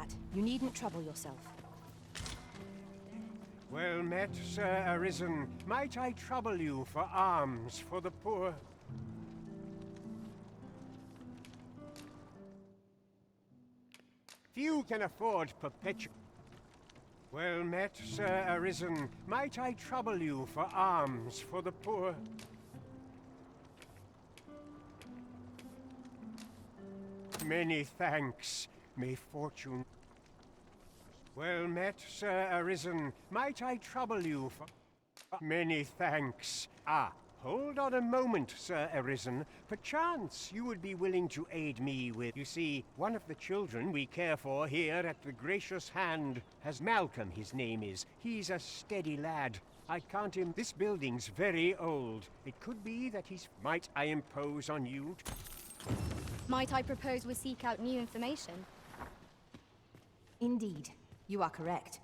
that. You needn't trouble yourself. Well met, Sir Arisen. Might I trouble you for alms for the poor? Few can afford perpetual. Well met, Sir Arisen. Might I trouble you for alms for the poor? Many thanks. May fortune... Well met, Sir Arisen. Might I trouble you for... Many thanks. Ah, hold on a moment, Sir Arisen. Perchance you would be willing to aid me with... You see, one of the children we care for here at the Gracious Hand has Malcolm, his name is. He's a steady lad. I can't This building's very old. It could be that he's... Might I impose on you? Might I propose we seek out new information? Indeed, you are correct.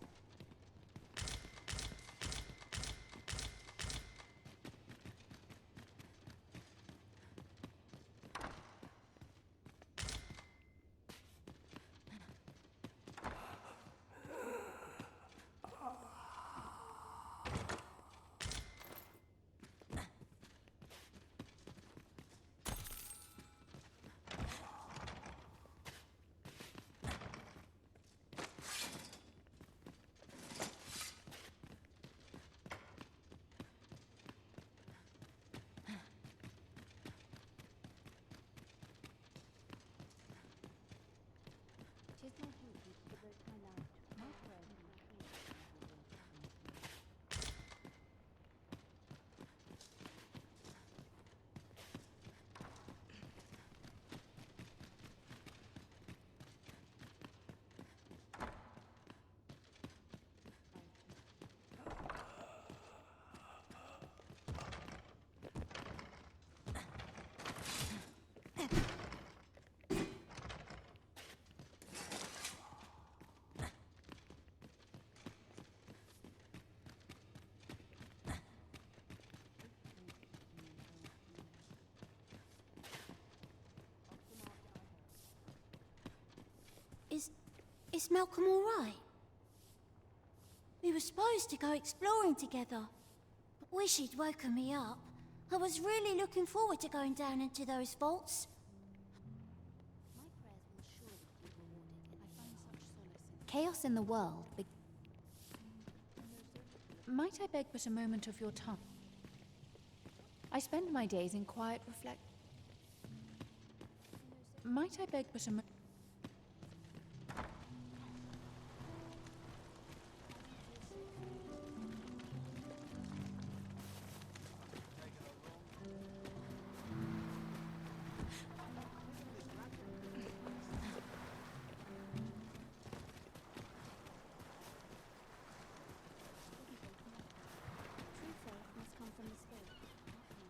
Is Malcolm all right? We were supposed to go exploring together. Wish he'd woken me up. I was really looking forward to going down into those vaults. Chaos in the world. Might I beg but a moment of your time? I spend my days in quiet reflect. Might I beg but a moment?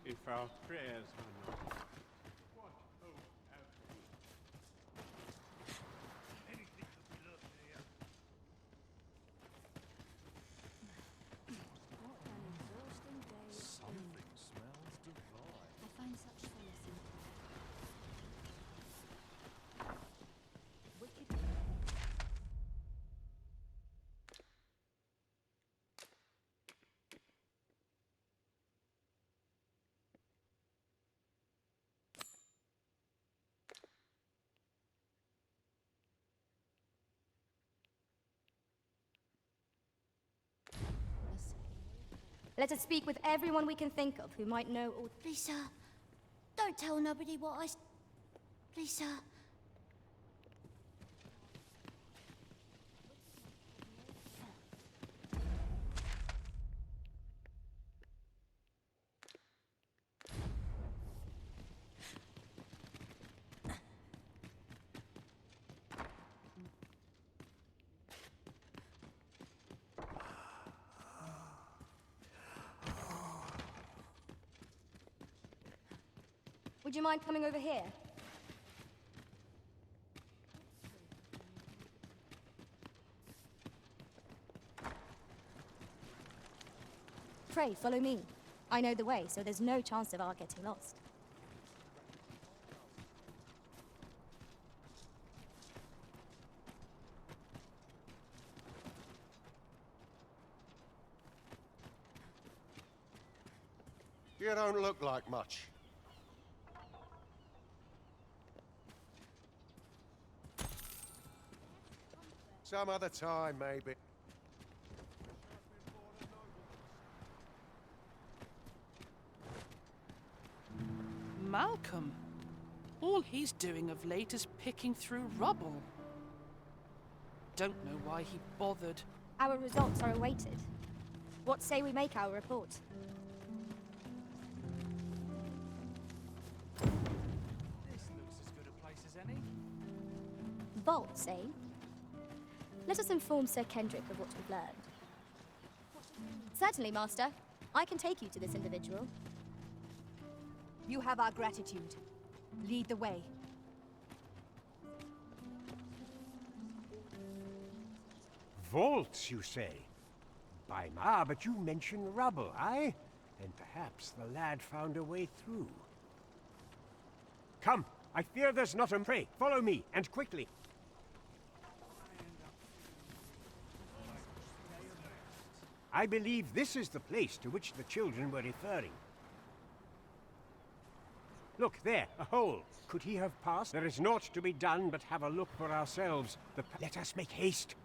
If our prayers are not, what hope have we? Anything could be looked here. What an exhausting day. Something smells divine. I find such solace in wicked. Let us speak with everyone we can think of who might know all... Please, sir. Don't tell nobody what I... Please, sir. Would you mind coming over here? Pray, follow me. I know the way, so there's no chance of our getting lost. You don't look like much. Some other time, maybe. Malcolm. All he's doing of late is picking through rubble. Don't know why he bothered. Our results are awaited. What say we make our report? This looks as good a place as any. Vaults, eh? Let us inform Sir Kendrick of what we've learned. Certainly, Master. I can take you to this individual. You have our gratitude. Lead the way. Vaults, you say? By ma, but you mention rubble, aye? And perhaps the lad found a way through. Come, I fear there's not a prey. Follow me, and quickly. I believe this is the place to which the children were referring. Look, there, a hole. Could he have passed? There is naught to be done but have a look for ourselves. Let us make haste.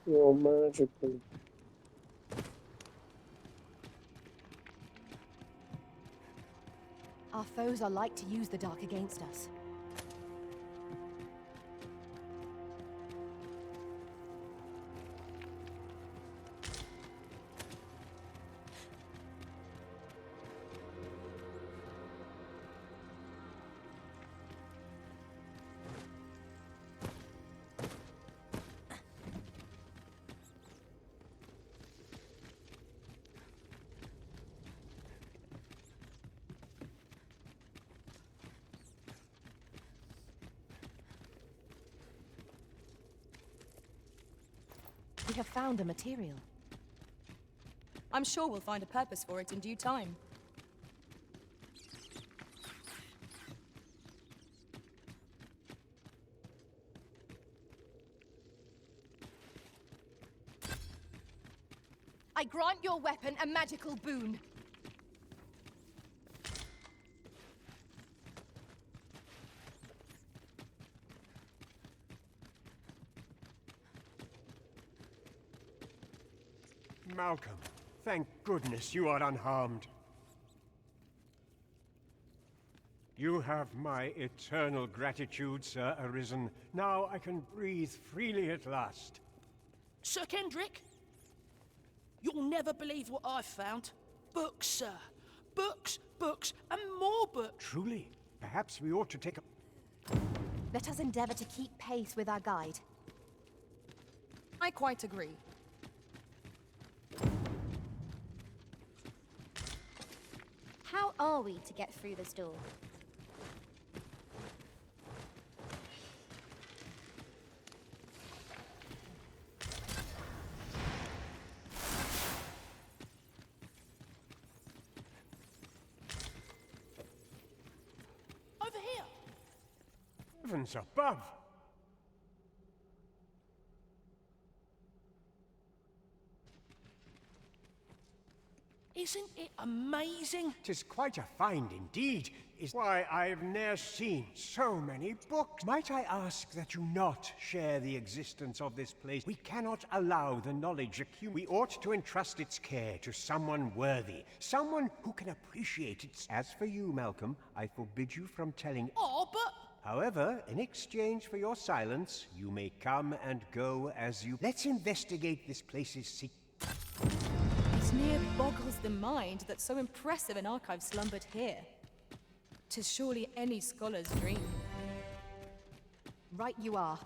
You're magical. Our foes are like to use the dark against us. We have found a material. I'm sure we'll find a purpose for it in due time. I grant your weapon a magical boon. Malcolm, thank goodness you are unharmed. You have my eternal gratitude, Sir Arisen. Now I can breathe freely at last. Sir Kendrick? You'll never believe what I've found. Books, sir. Books, books, and more books. Truly, perhaps we ought to take a... Let us endeavor to keep pace with our guide. I quite agree. How are we to get through this door? Over here. Heavens above! Isn't it amazing? 'Tis quite a find indeed. Is why I've ne'er seen so many books. Might I ask that you not share the existence of this place? We cannot allow the knowledge accumulate. We ought to entrust its care to someone worthy, someone who can appreciate it. As for you, Malcolm, I forbid you from telling. Oh, but... However, in exchange for your silence, you may come and go as you... Let's investigate this place's secret. It near boggles the mind that so impressive an archive slumbered here. 'Tis surely any scholar's dream. Right you are.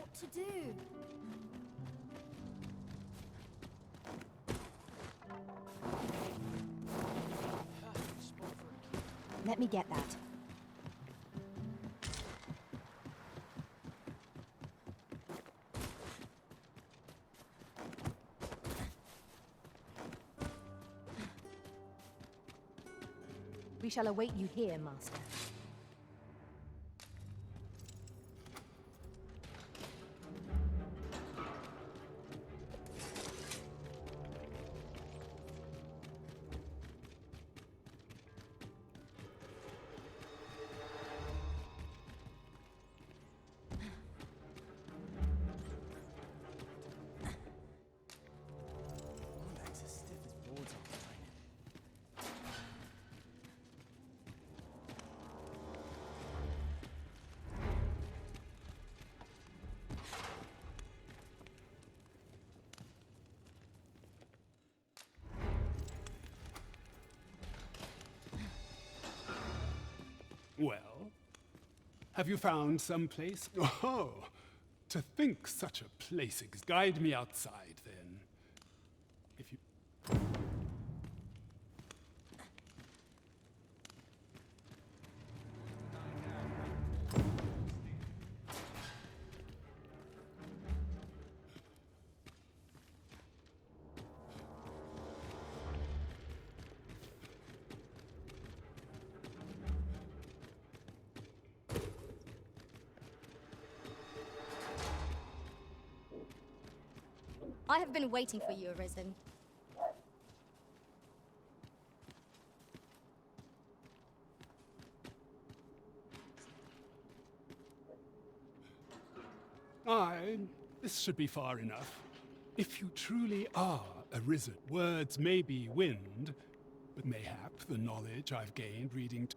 what to do. Let me get that. We shall await you here, Master. Well, have you found some place? Oh, to think such a place exists. Guide me outside, then. If you... I have been waiting for you, Arisen. Aye, this should be far enough. If you truly are Arisen, words may be wind, but mayhap the knowledge I've gained reading...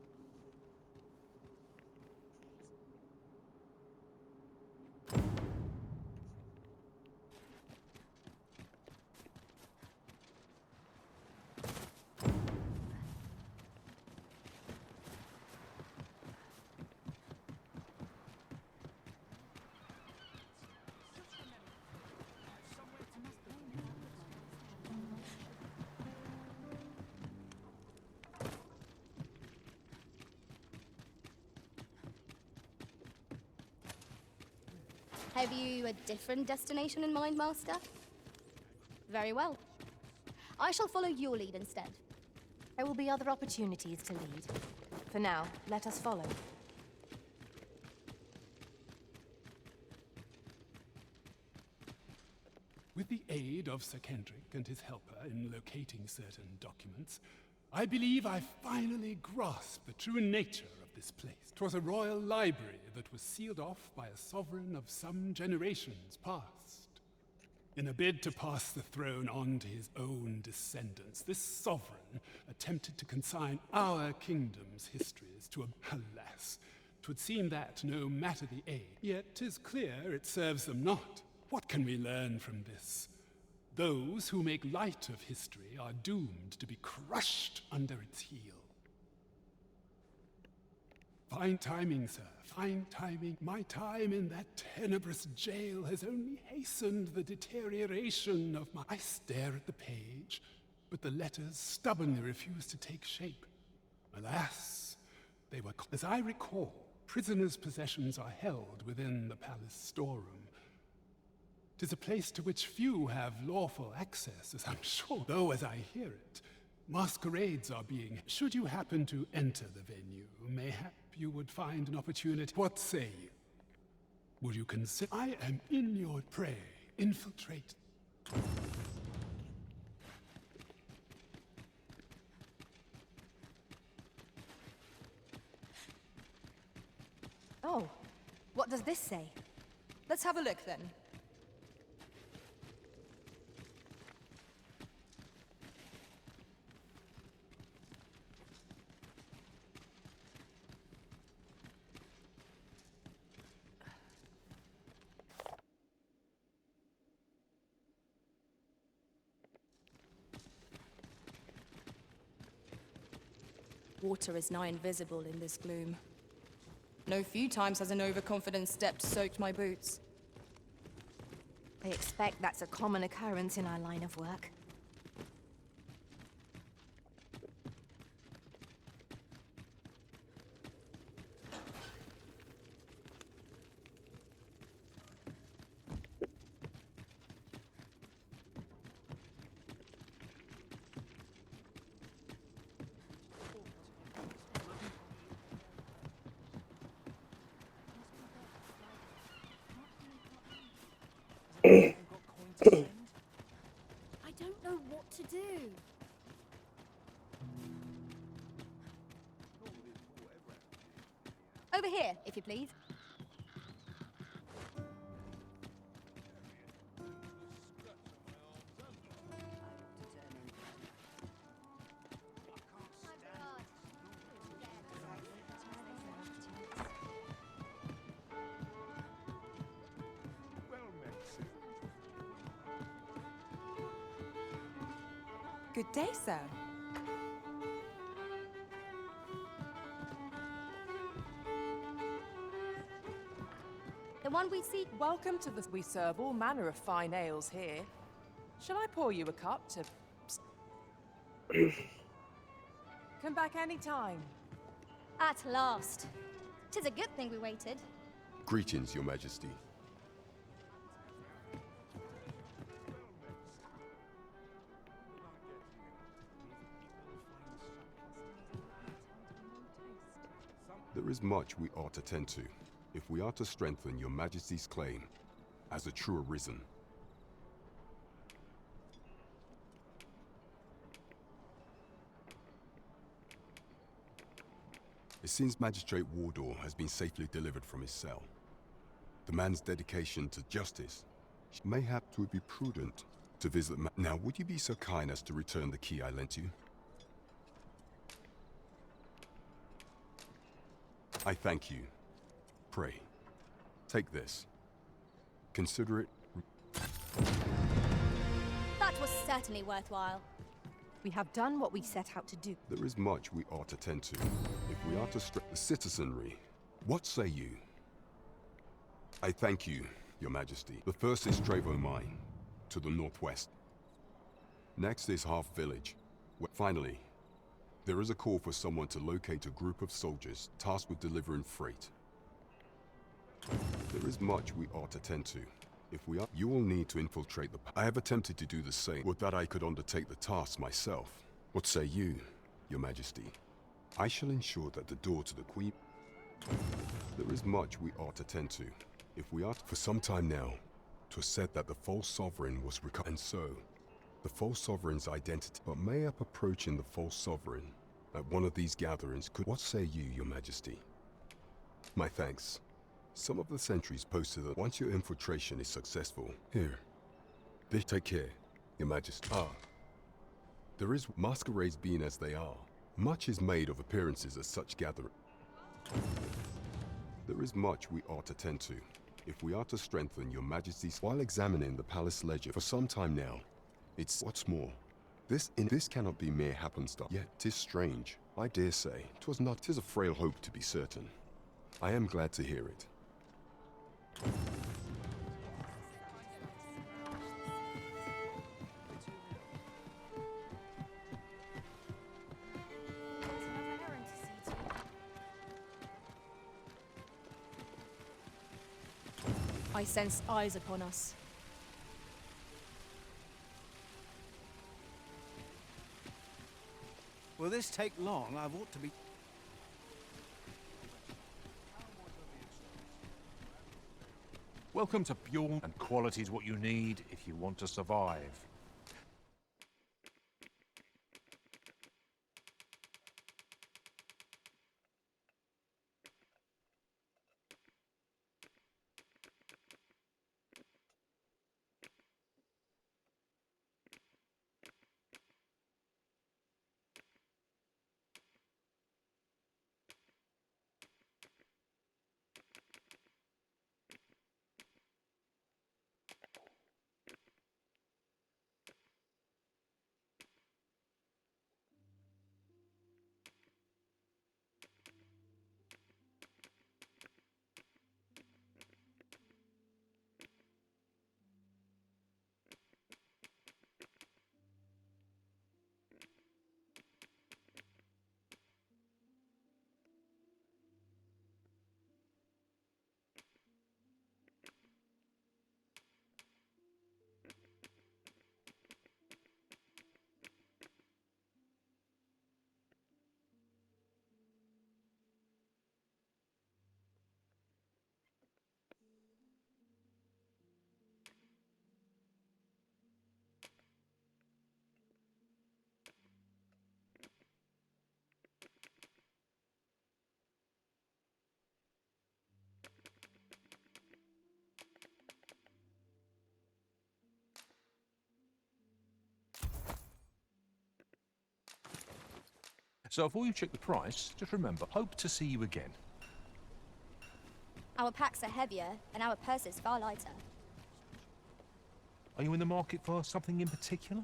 Have you a different destination in mind, Master? Very well. I shall follow your lead instead. There will be other opportunities to lead. For now, let us follow. With the aid of Sir Kendrick and his helper in locating certain documents, I believe I finally grasped the true nature of this place. 'Twas a royal library that was sealed off by a sovereign of some generations past. In a bid to pass the throne on to his own descendants, this sovereign attempted to consign our kingdom's histories to a... Alas, 'twould seem that, no matter the aid, yet 'tis clear it serves them not. What can we learn from this? Those who make light of history are doomed to be crushed under its heel. Fine timing, sir, fine timing. My time in that tenebrous jail has only hastened the deterioration of my... I stare at the page, but the letters stubbornly refuse to take shape. Alas, they were... As I recall, prisoners' possessions are held within the palace storeroom. 'Tis a place to which few have lawful access, as I'm sure. Though, as I hear it, masquerades are being... Should you happen to enter the venue, mayhap you would find an opportunity. What say you? Would you consider... I am in your prey. Infiltrate. Oh, what does this say? Let's have a look then. Water is nigh invisible in this gloom. No few times has an overconfident step soaked my boots. I expect that's a common occurrence in our line of work. I don't know what to do. Over here, if you please. Well met, sir. Good day, sir. The one we seek. Welcome to the... We serve all manner of fine ales here. Shall I pour you a cup to... Come back any time. At last. 'Tis a good thing we waited. Greetings, Your Majesty. There is much we ought to tend to, if we are to strengthen Your Majesty's claim as a true arisen. It seems Magistrate Wardor has been safely delivered from his cell. The man's dedication to justice. Mayhap it would be prudent to visit Now, would you be so kind as to return the key I lent you? I thank you. Pray, take this. Consider it... That was certainly worthwhile. We have done what we set out to do. There is much we ought to tend to, if we are to strengthen the citizenry. What say you? I thank you, Your Majesty. The first is Trevo Mine, to the northwest. Next is Half Village. Finally, there is a call for someone to locate a group of soldiers tasked with delivering freight. There is much we ought to tend to. If we are, you will need to infiltrate the... I have attempted to do the same. Would that I could undertake the task myself. What say you, Your Majesty? I shall ensure that the door to the Queen... There is much we ought to tend to. If we are... For some time now, 'twas said that the false sovereign was recovered. And so, the false sovereign's identity... But mayhap approaching the false sovereign at one of these gatherings could... What say you, Your Majesty? My thanks. Some of the sentries posted that once your infiltration is successful... Here. They take care, Your Majesty. There is masquerades being as they are. Much is made of appearances at such gatherings. There is much we ought to tend to, if we are to strengthen Your Majesty's... While examining the palace ledger for some time now, it's... What's more, this cannot be mere happenstance. Yet 'tis strange. I dare say, 'tis a frail hope to be certain. I am glad to hear it. I sense eyes upon us. Will this take long? I've ought to be... Welcome to Bjorn, and quality's what you need if you want to survive. So before you check the price, just remember, hope to see you again. Our packs are heavier, and our purses far lighter. Are you in the market for something in particular?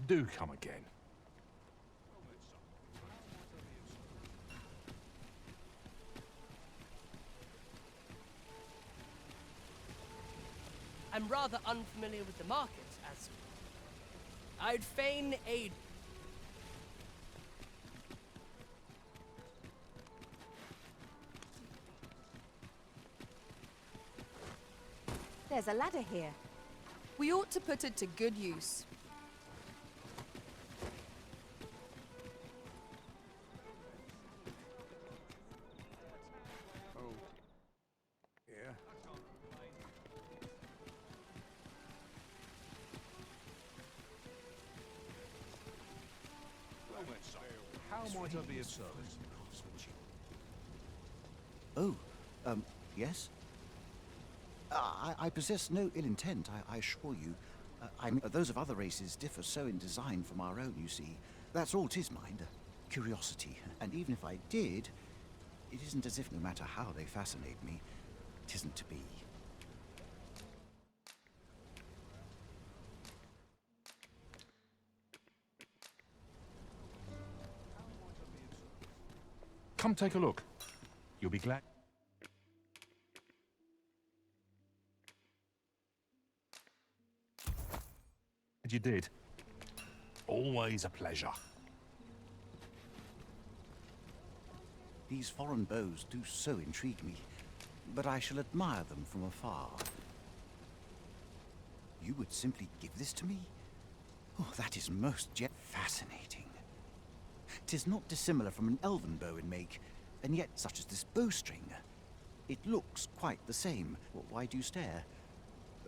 Do come again. I'm rather unfamiliar with the market, as I'd fain aid. There's a ladder here. We ought to put it to good use. Oh. Yeah. How might I be of service? Oh, yes? I possess no ill intent, I assure you. Those of other races differ so in design from our own, you see. That's all 'tis, mind. Curiosity. And even if I did, it isn't as if no matter how they fascinate me, 'tisn't to be. Come take a look. You'll be glad. And you did. Always a pleasure. These foreign bows do so intrigue me, but I shall admire them from afar. You would simply give this to me? Oh, that is most fascinating. 'Tis not dissimilar from an elven bow in make, and yet such as this bowstring. It looks quite the same. Why do you stare?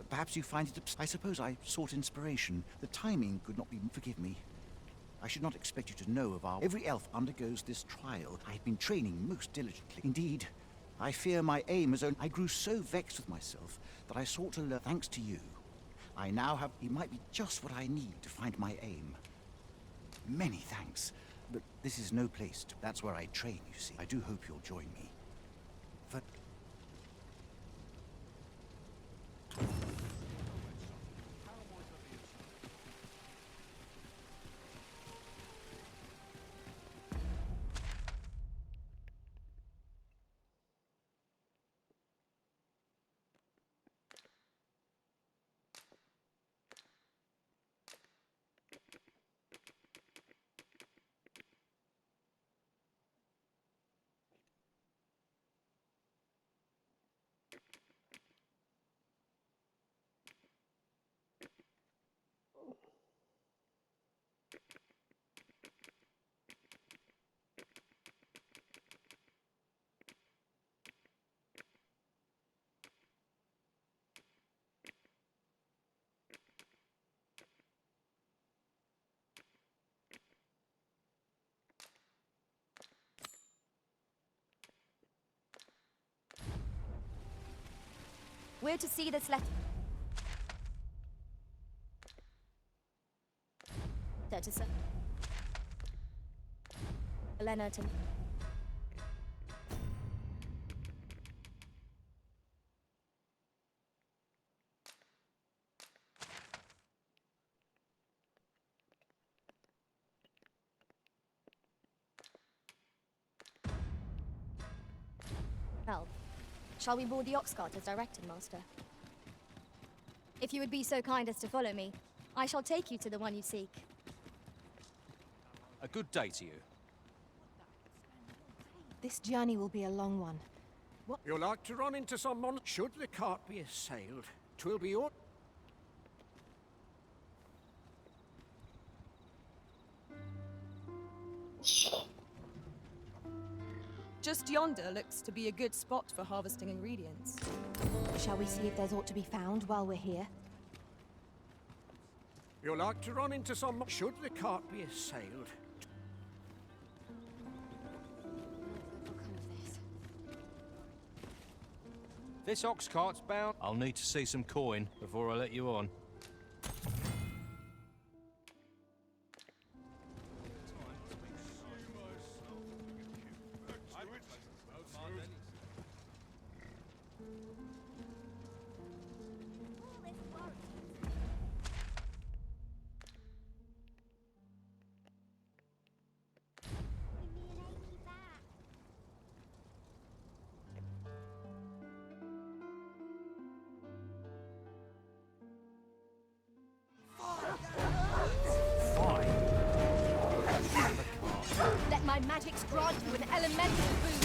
Perhaps you find it... I suppose I sought inspiration. The timing could not be... Forgive me. I should not expect you to know of our... Every elf undergoes this trial. I have been training most diligently. Indeed, I fear my aim is only... I grew so vexed with myself that I sought to learn... Thanks to you, I now have... It might be just what I need to find my aim. Many thanks. But this is no place to... That's where I train, you see. I do hope you'll join me. But... We're to see this letter to Elena to... Well, shall we board the ox cart as directed, Master? If you would be so kind as to follow me, I shall take you to the one you seek. A good day to you. This journey will be a long one. You'll like to run into some mon... Should the cart be assailed, 'twill be your... Just yonder looks to be a good spot for harvesting ingredients. Shall we see if there's aught to be found while we're here? You'll like to run into some... mon- Should the cart be assailed... This ox cart's bound. I'll need to see some coin before I let you on. Let my magics grant you an elemental boon.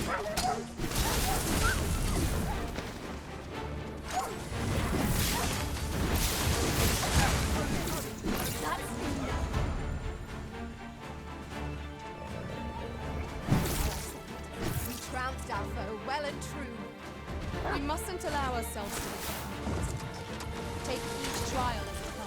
We trounced our foe well and true. We mustn't allow ourselves to be confused. Take each trial as it comes.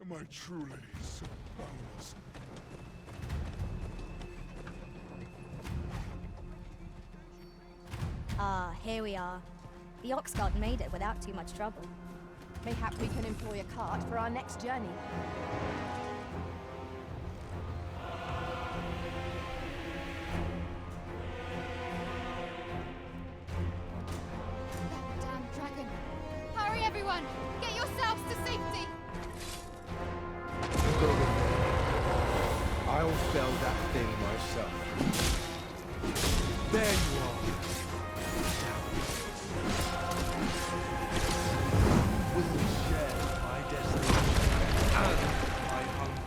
Am I truly so powerless? Ah, here we are. The ox cart made it without too much trouble. Mayhap we can employ a cart for our next journey. Damn dragon! Hurry, everyone! Get yourselves to safety! I'll fell that thing myself. There you are. Will you share my destiny and my hunger?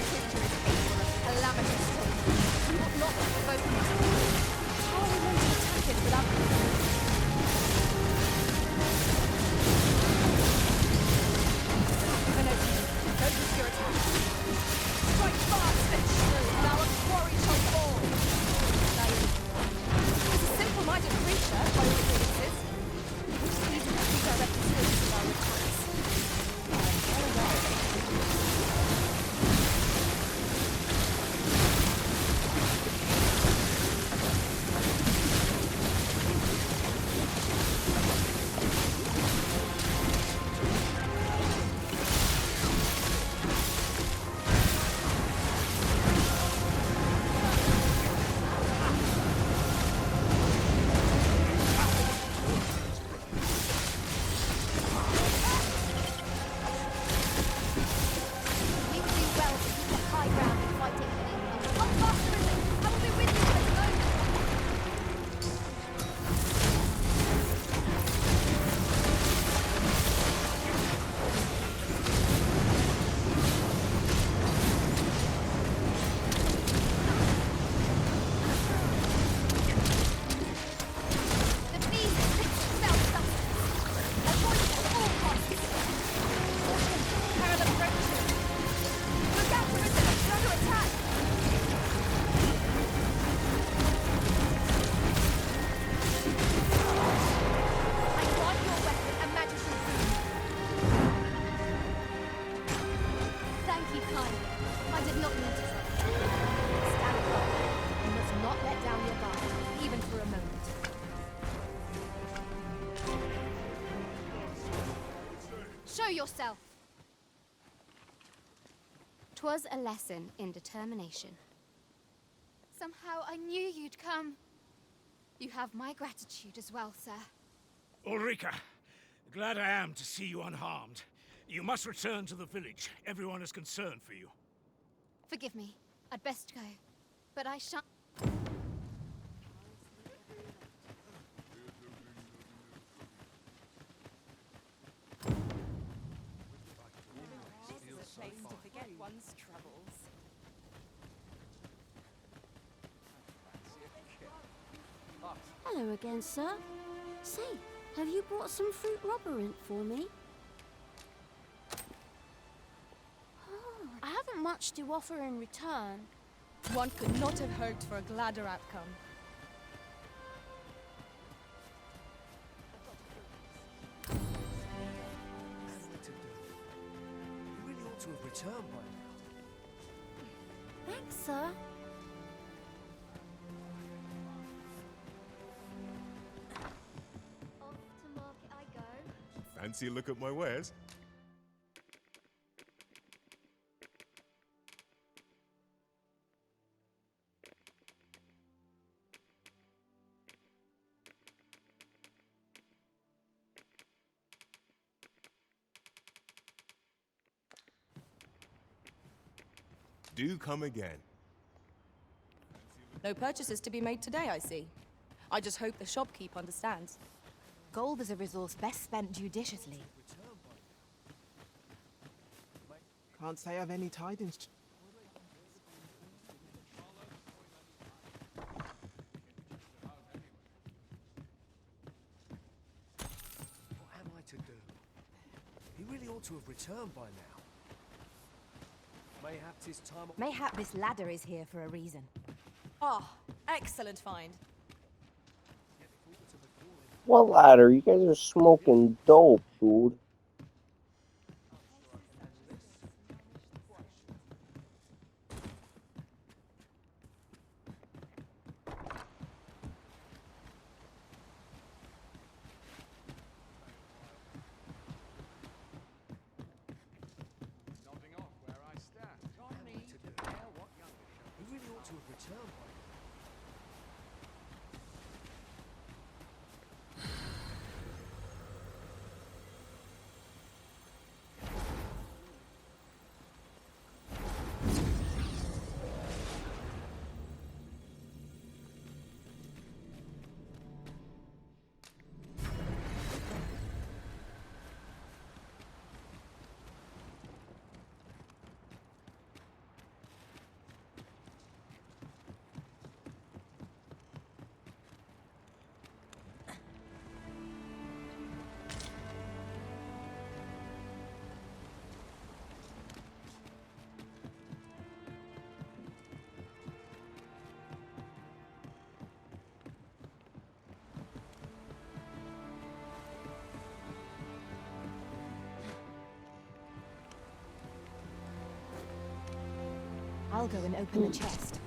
creature is capable of calamitous storm. You ought not to provoke me. How are we going to attack it without... Don't risk your attack. Strike fast and true, and our quarry shall fall. As a simple-minded creature, by all appearances, we just need to redirect the source of our attacks. I'm well aware. Show yourself! 'Twas a lesson in determination. Somehow I knew you'd come. You have my gratitude as well, sir. Ulrika, glad I am to see you unharmed. You must return to the village. Everyone is concerned for you. Forgive me. I'd best go. But I shan't... This is a place to forget one's troubles. Hello again, sir. Say, have you brought some fruit robberant for me? Oh, I haven't much to offer in return. One could not have hoped for a gladder outcome. You really ought to have returned by now. Thanks, sir. Off to market I go. Fancy a look at my wares? Do come again. No purchases to be made today, I see. I just hope the shopkeep understands. Gold is a resource best spent judiciously. Can't say I've any tidings. What am I to do? He really ought to have returned by now. Mayhap 'tis time... Mayhap this ladder is here for a reason. Ah, excellent find. What ladder? You guys are smoking dope, dude. He really ought to have returned by now. I'll go and open the chest.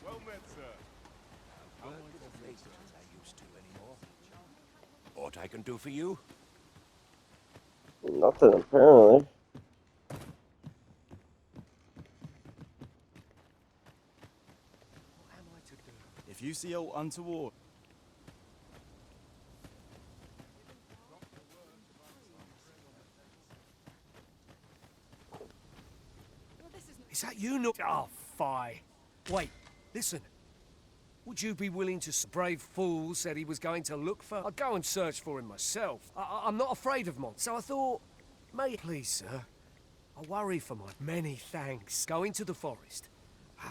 Well met, sir. What I can do for you? Nothing, apparently. If you see aught untoward, Is that you, no? Oh, fie. Wait, listen. Would you be willing to... Brave fool said he was going to look for... I'd go and search for him myself. I'm not afraid of monsters. So I thought... Mate, please, sir. I worry for my... Many thanks. Go into the forest.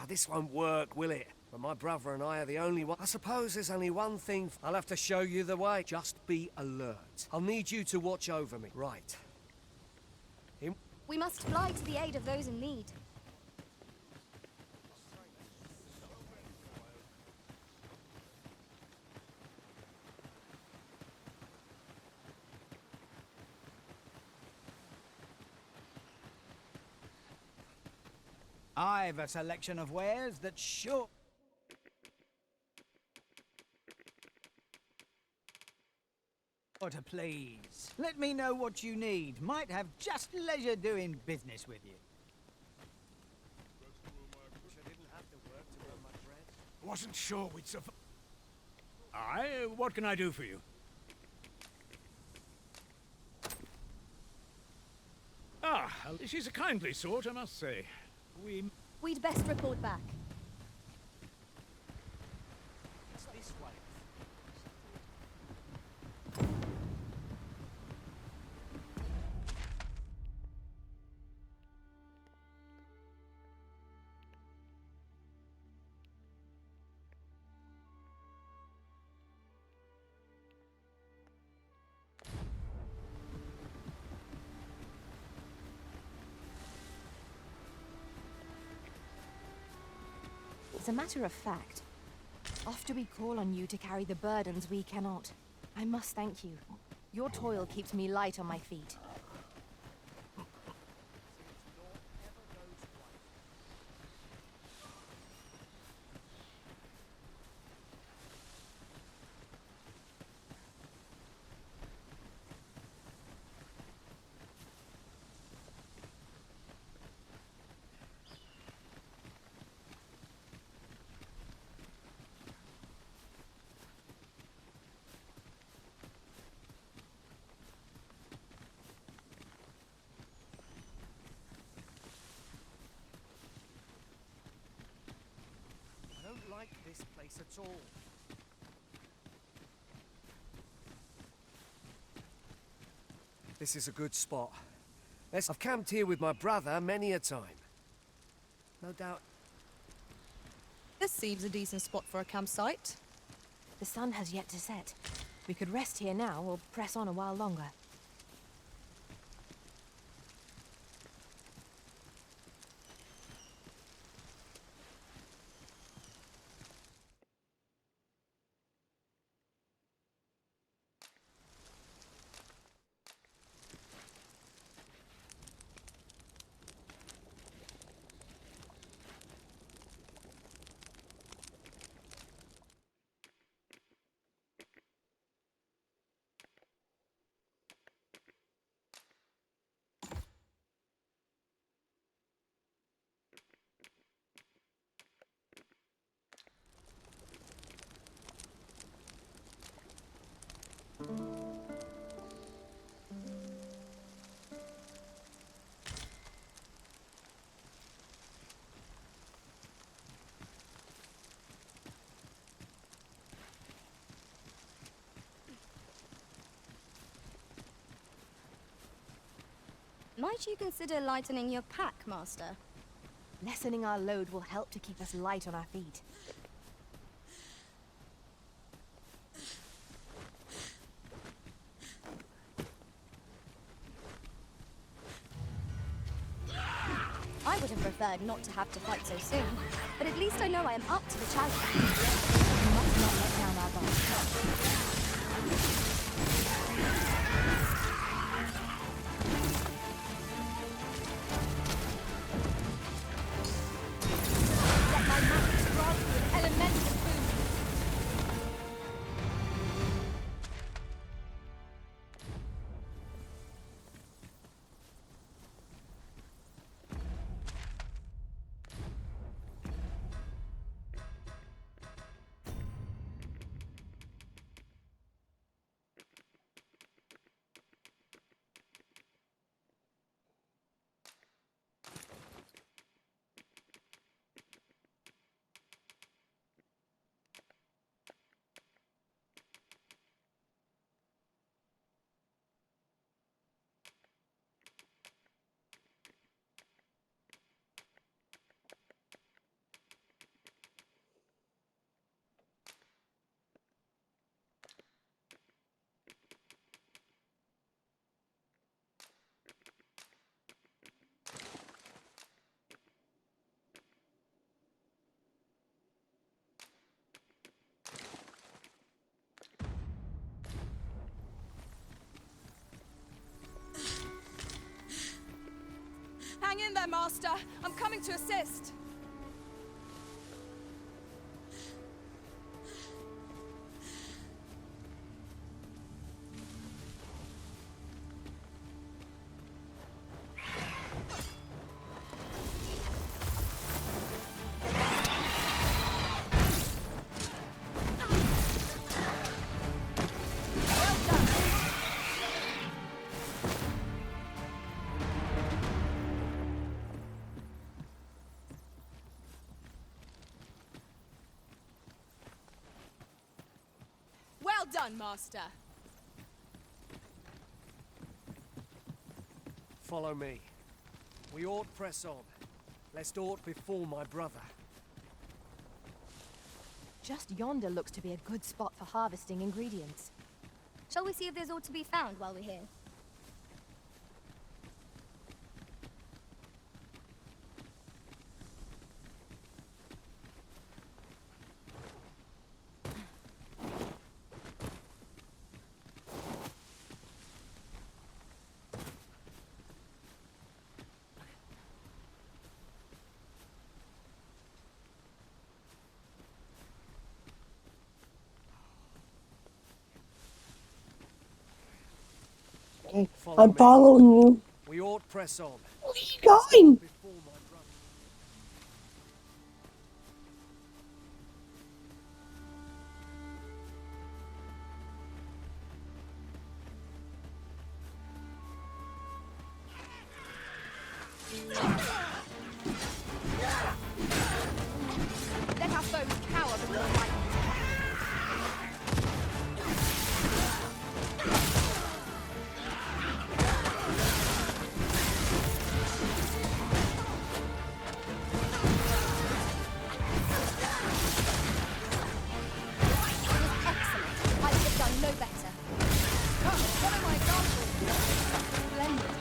This won't work, will it? But my brother and I are the only one... I suppose there's only one thing... I'll have to show you the way. Just be alert. I'll need you to watch over me. Right. We must fly to the aid of those in need. I've a selection of wares that sure... to please. Let me know what you need. Might have just leisure doing business with you. Wasn't sure we'd survive. What can I do for you? She's a kindly sort, I must say. We'd best report back. It's this way. As a matter of fact, after we call on you to carry the burdens we cannot, I must thank you. Your toil keeps me light on my feet. I don't like this place at all. This is a good spot. I've camped here with my brother many a time. No doubt. This seems a decent spot for a campsite. The sun has yet to set. We could rest here now or press on a while longer. Might you consider lightening your pack, Master? Lessening our load will help to keep us light on our feet. I would have preferred not to have to fight so soon, but at least I know I am up to the challenge. We must not let down our guard. Let my magic grant you an elemental boon. Hang in there, Master. I'm coming to assist. Well done, Master. Follow me. We ought press on, lest aught befall my brother. Just yonder looks to be a good spot for harvesting ingredients. Shall we see if there's aught to be found while we're here? Okay, I'm following you. We ought press on. Where are you going? Before my brother. Let our foes cower before lightning. Excellent. I could have done no better. Follow my example. Splendid.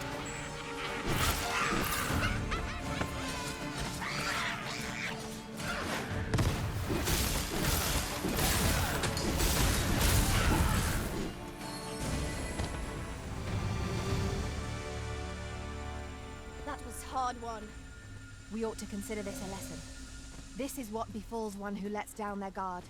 That was hard won. We ought to consider this a lesson. This is what befalls one who lets down their guard.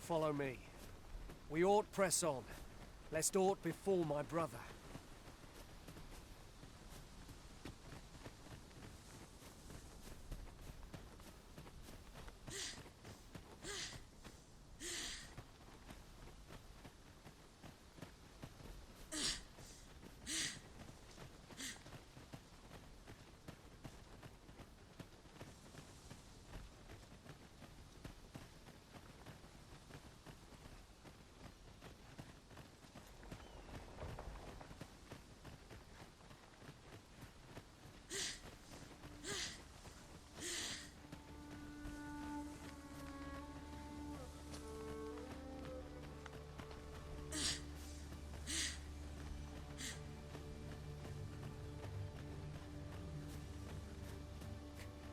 Follow me. We ought press on, lest aught befall my brother.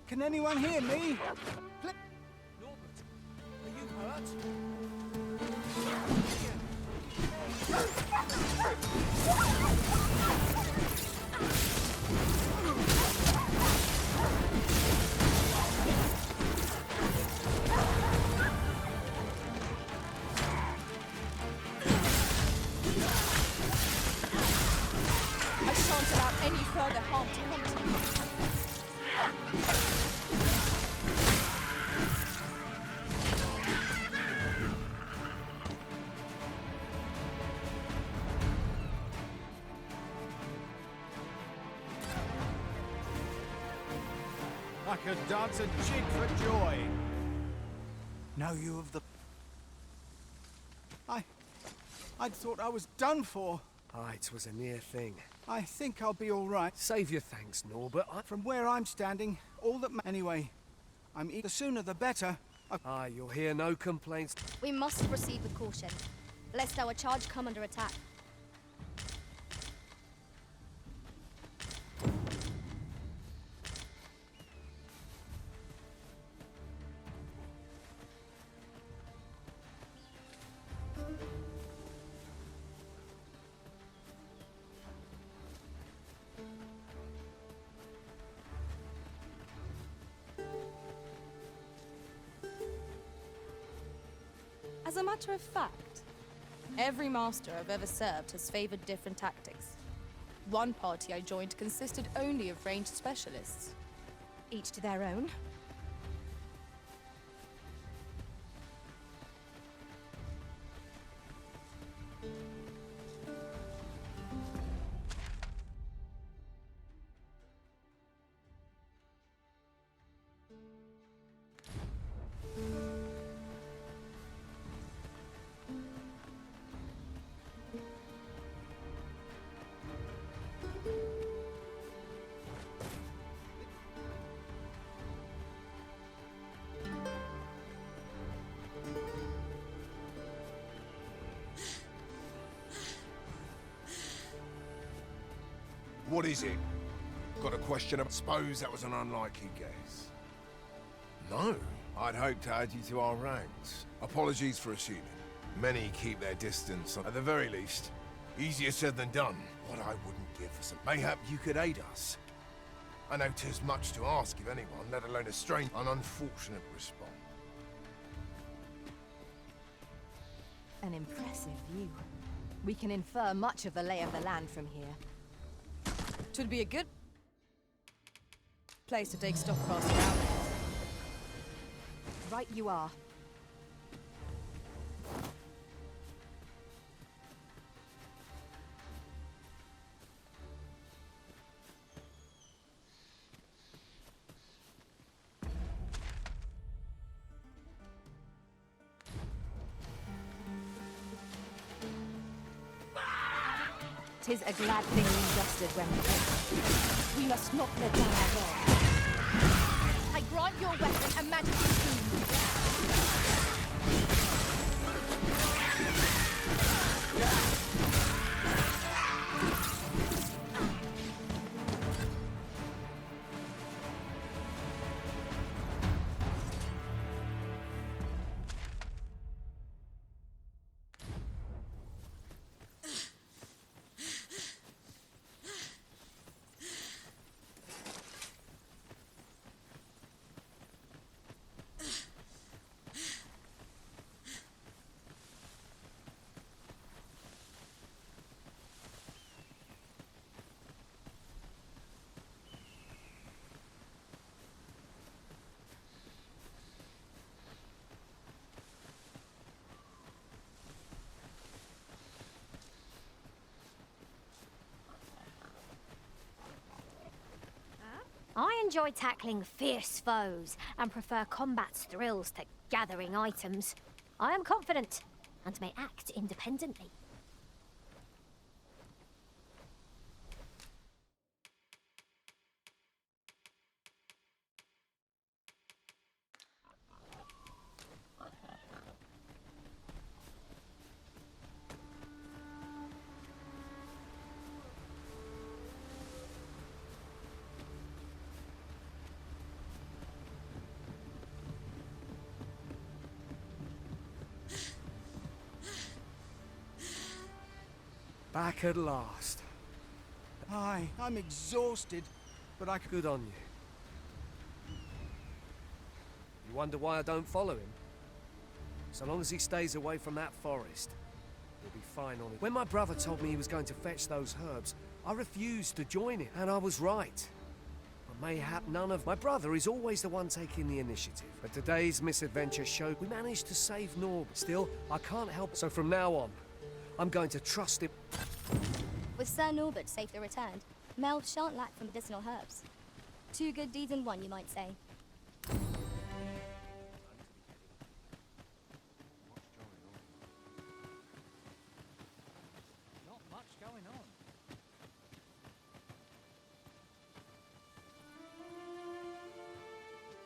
Can anyone hear me? Norbert, are you hurt? I shan't allow any further harm to come to you. I could dance a jig for joy. Know you of the... I thought I was done for. Ah, it was a near thing. I think I'll be all right. Save your thanks, Norbert. From where I'm standing, all that anyway, the sooner the better. You'll hear no complaints. We must proceed with caution, lest our charge come under attack. As a matter of fact, every master I've ever served has favored different tactics. One party I joined consisted only of ranged specialists. Each to their own. What is it? Got a question? I suppose that was an unlikely guess. No, I'd hoped to add you to our ranks. Apologies for assuming. Many keep their distance, at the very least. Easier said than done. What I wouldn't give for some... Mayhap you could aid us. I know 'tis much to ask of anyone, let alone a strange, an unfortunate response. An impressive view. We can infer much of the lay of the land from here. 'Twould be a good place to take stock of our surroundings. Right you are. Tis a glad thing we rested when we did. We must not let down our guard. I grant your weapon a magical boon. I enjoy tackling fierce foes and prefer combat's thrills to gathering items. I am confident and may act independently. Back at last. Aye, I'm exhausted, but I could. Good on you. You wonder why I don't follow him? So long as he stays away from that forest, he'll be fine on it. When my brother told me he was going to fetch those herbs, I refused to join him, and I was right. But mayhap none of... My brother is always the one taking the initiative. But today's misadventure showed we managed to save Norbert. Still, I can't help... So from now on, I'm going to trust him. With Sir Norbert safely returned, Mel shan't lack for medicinal herbs. Two good deeds in one, you might say.